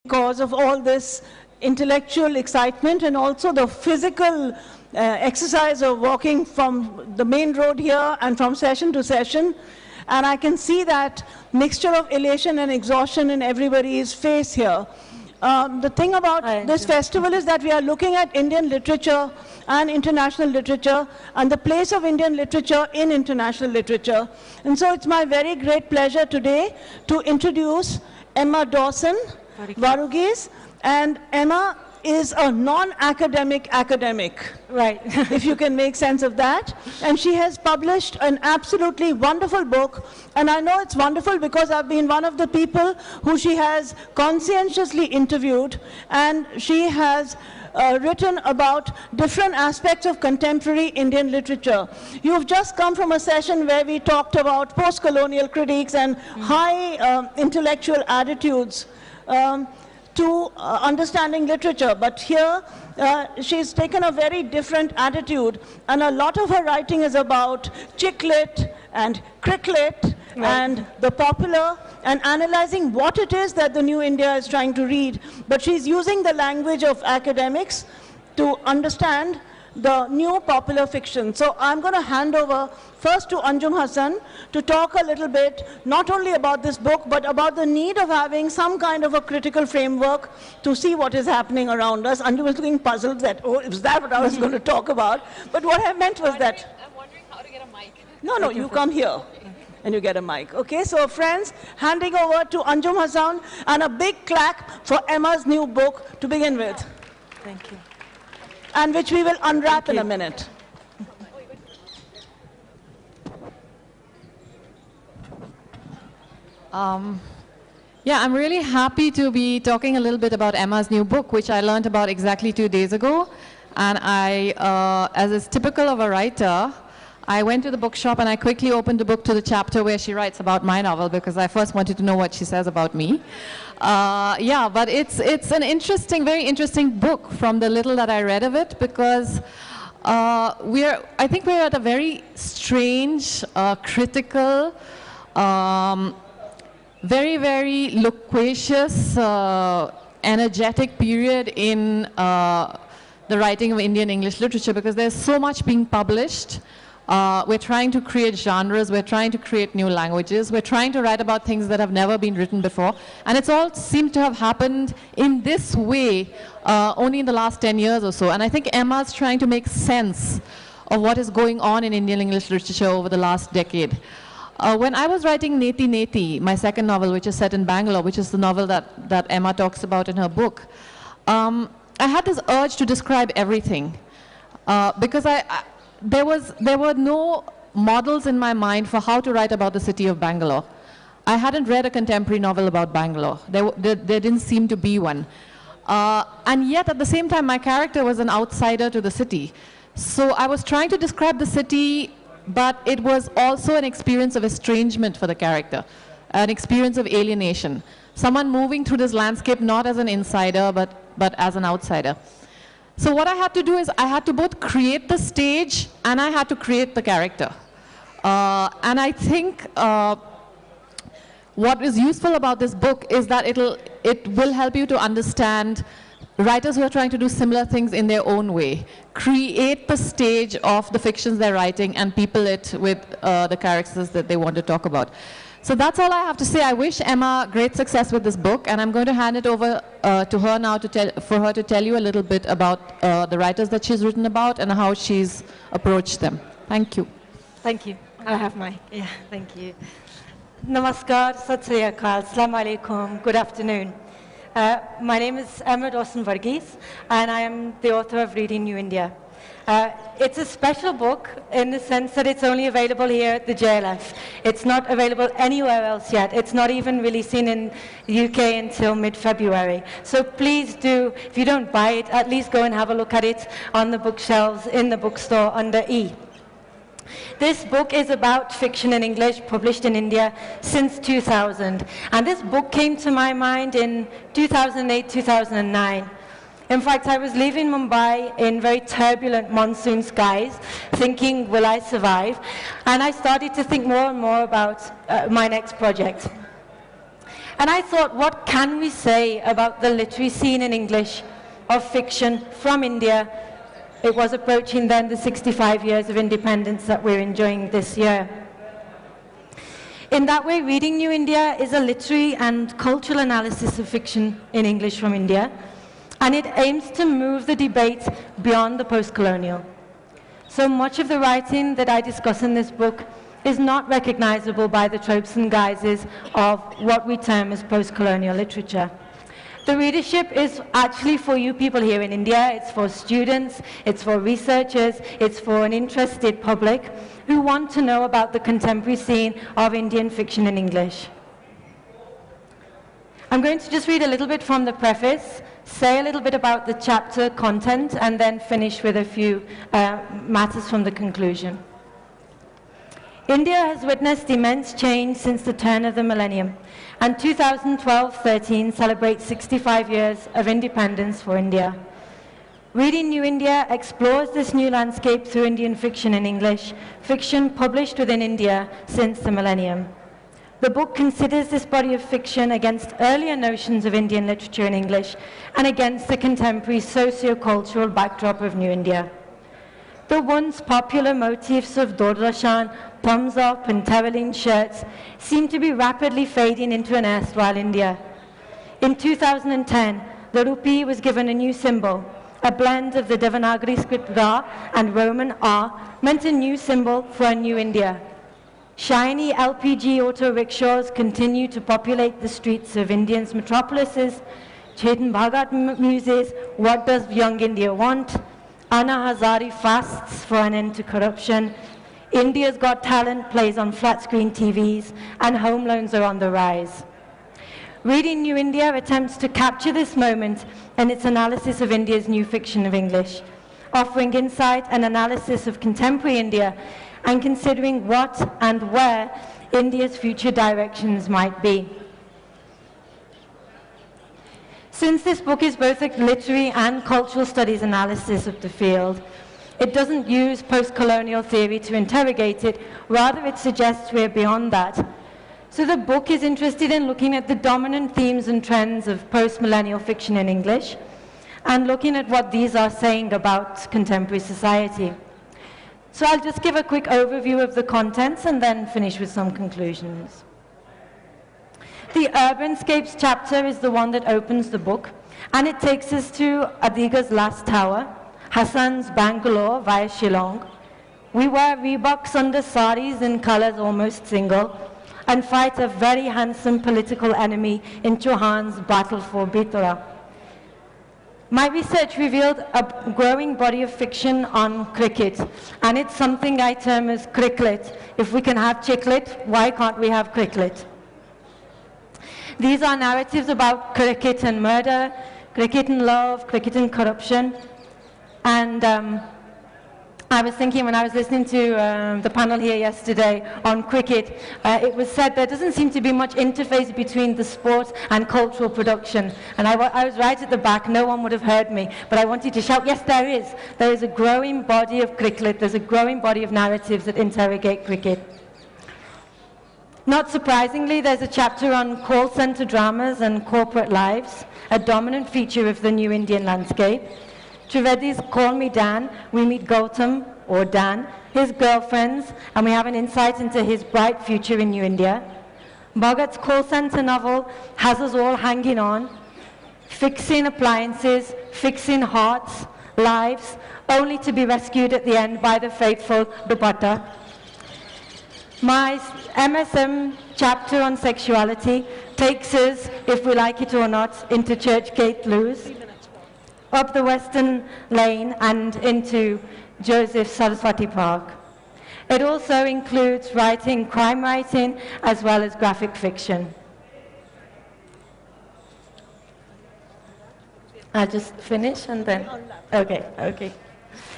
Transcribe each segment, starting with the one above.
because of all this intellectual excitement and also the physical exercise of walking from the main road here and from session to session. And I can see that mixture of elation and exhaustion in everybody's face here. The thing about this festival is that we are looking at Indian literature and international literature and the place of Indian literature in international literature. And so it's my very great pleasure today to introduce Emma Dawson, Varughese. And Emma is a non-academic academic, right? If you can make sense of that. And she has published an absolutely wonderful book. And I know it's wonderful because I've been one of the people who she has conscientiously interviewed. And she has written about different aspects of contemporary Indian literature. You've just come from a session where we talked about post-colonial critiques and high intellectual attitudes to understanding literature. But here, she's taken a very different attitude, and a lot of her writing is about chick-lit and crick-lit and the popular, and analyzing what it is that the new India is trying to read. But she's using the language of academics to understand the new popular fiction. So I'm going to hand over first to Anjum Hassan to talk a little bit, not only about this book, but about the need of having some kind of a critical framework to see what is happening around us. Anjum was looking puzzled that, oh, is that what I was going to talk about? But what I meant was that... I'm wondering how to get a mic. No, you come here and you get a mic. Okay, so friends, handing over to Anjum Hassan, and a big clap for Emma's new book to begin with. Thank you. And which we will unwrap in a minute. Yeah, I'm really happy to be talking a little bit about Emma's new book, which I learned about exactly 2 days ago. And I, as is typical of a writer, I went to the bookshop and I quickly opened the book to the chapter where she writes about my novel, because I first wanted to know what she says about me. Yeah, but it's an interesting, very interesting book from the little that I read of it, because I think we're at a very strange, critical, very, very loquacious, energetic period in the writing of Indian English literature, because there's so much being published. We're trying to create genres, we're trying to create new languages, we're trying to write about things that have never been written before, and it's all seemed to have happened in this way only in the last 10 years or so. And I think Emma's trying to make sense of what is going on in Indian English literature over the last decade. When I was writing Neti Neti, my second novel, which is set in Bangalore, which is the novel that Emma talks about in her book, I had this urge to describe everything, because there were no models in my mind for how to write about the city of Bangalore. I hadn't read a contemporary novel about Bangalore. There didn't seem to be one. And yet, at the same time, my character was an outsider to the city. So I was trying to describe the city, but it was also an experience of estrangement for the character, an experience of alienation. Someone moving through this landscape not as an insider, but as an outsider. So what I had to do is I had to both create the stage and I had to create the character. And I think what is useful about this book is that it will help you to understand writers who are trying to do similar things in their own way. Create the stage of the fictions they're writing and people it with the characters that they want to talk about. So that's all I have to say. I wish Emma great success with this book, and I'm going to hand it over to her now for her to tell you a little bit about the writers that she's written about and how she's approached them. Thank you. Thank you. I have my, yeah, thank you. Namaskar, Sat Sri Akal, Assalamu Alaikum, good afternoon. My name is Emma Dawson Varghese, and I am the author of Reading New India. It's a special book in the sense that it's only available here at the JLF. It's not available anywhere else yet. It's not even releasing in the UK until mid-February. So please do, if you don't buy it, at least go and have a look at it on the bookshelves in the bookstore under E. This book is about fiction in English published in India since 2000. And this book came to my mind in 2008, 2009. In fact, I was leaving Mumbai in very turbulent monsoon skies, thinking, will I survive? And I started to think more and more about my next project. And I thought, what can we say about the literary scene in English of fiction from India? It was approaching then the 65 years of independence that we're enjoying this year. In that way, Reading New India is a literary and cultural analysis of fiction in English from India, and it aims to move the debate beyond the post-colonial. So much of the writing that I discuss in this book is not recognizable by the tropes and guises of what we term as post-colonial literature. The readership is actually for you people here in India. It's for students, it's for researchers, it's for an interested public who want to know about the contemporary scene of Indian fiction in English. I'm going to just read a little bit from the preface, say a little bit about the chapter content, and then finish with a few matters from the conclusion. India has witnessed immense change since the turn of the millennium, and 2012-13 celebrates 65 years of independence for India. Reading New India explores this new landscape through Indian fiction in English, fiction published within India since the millennium. The book considers this body of fiction against earlier notions of Indian literature in English and against the contemporary socio-cultural backdrop of New India. The once popular motifs of Doordarshan, thumbs up and Terraline shirts seem to be rapidly fading into an erstwhile India. In 2010, the rupee was given a new symbol. A blend of the Devanagari script Ra and Roman R meant a new symbol for a new India. Shiny LPG auto rickshaws continue to populate the streets of India's metropolises. Chetan Bhagat muses, "What does young India want?" Anna Hazare fasts for an end to corruption. India's Got Talent plays on flat-screen TVs, and home loans are on the rise. Reading New India attempts to capture this moment in its analysis of India's new fiction of English, offering insight and analysis of contemporary India and considering what and where India's future directions might be. Since this book is both a literary and cultural studies analysis of the field, it doesn't use post-colonial theory to interrogate it, rather it suggests we're beyond that. So the book is interested in looking at the dominant themes and trends of post-millennial fiction in English and looking at what these are saying about contemporary society. So I'll just give a quick overview of the contents and then finish with some conclusions. The Urbanscapes chapter is the one that opens the book, and it takes us to Adiga's last tower, Hassan's Bangalore via Shillong. We wear Reeboks under saris in colors almost single, and fight a very handsome political enemy in Chauhan's battle for Bitra. My research revealed a growing body of fiction on cricket, and it's something I term as cricklet. If we can have chiclet, why can't we have cricklet? These are narratives about cricket and murder, cricket and love, cricket and corruption. And I was thinking when I was listening to the panel here yesterday on cricket, it was said there doesn't seem to be much interface between the sport and cultural production. And I was right at the back, no one would have heard me, but I wanted to shout, yes, there is. There is a growing body of cricket, there's a growing body of narratives that interrogate cricket. Not surprisingly, there's a chapter on call center dramas and corporate lives, a dominant feature of the new Indian landscape. Trivedi's Call Me Dan, we meet Gautam, or Dan, his girlfriends, and we have an insight into his bright future in New India. Bhagat's call center novel has us all hanging on, fixing appliances, fixing hearts, lives, only to be rescued at the end by the faithful dupatta. My MSM chapter on sexuality takes us, if we like it or not, into Churchgate Blues, up the Western Lane and into Joseph Saraswati Park. It also includes writing, crime writing, as well as graphic fiction. I'll just finish and then, okay.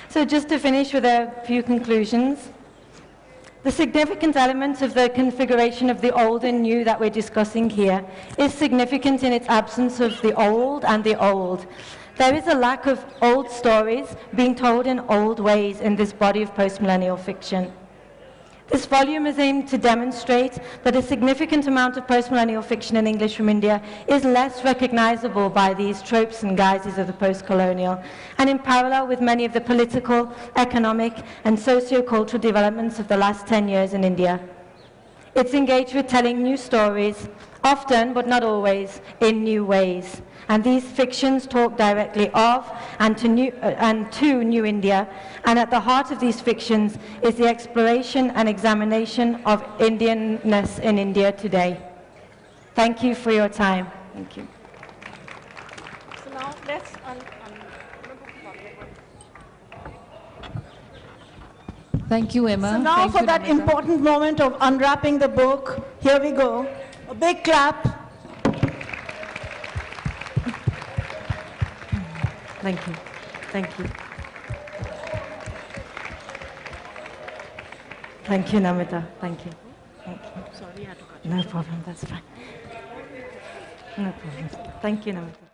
So just to finish with a few conclusions. The significant element of the configuration of the old and new that we're discussing here is significant in its absence of the old and the old. There is a lack of old stories being told in old ways in this body of post-millennial fiction. This volume is aimed to demonstrate that a significant amount of post-millennial fiction in English from India is less recognizable by these tropes and guises of the post-colonial, and in parallel with many of the political, economic, and socio-cultural developments of the last 10 years in India. It's engaged with telling new stories, often, but not always, in new ways. And these fictions talk directly of and to New India, and at the heart of these fictions is the exploration and examination of Indianness in India today. Thank you for your time. Thank you. So now let's Thank you, Emma. So now Thank for you, that Namita. important moment of unwrapping the book. Here we go. A big clap. Thank you. Thank you. Thank you, Namita. Thank you. Thank you. Sorry, I had to cut No problem. That's fine. No problem. Thank you, Namita.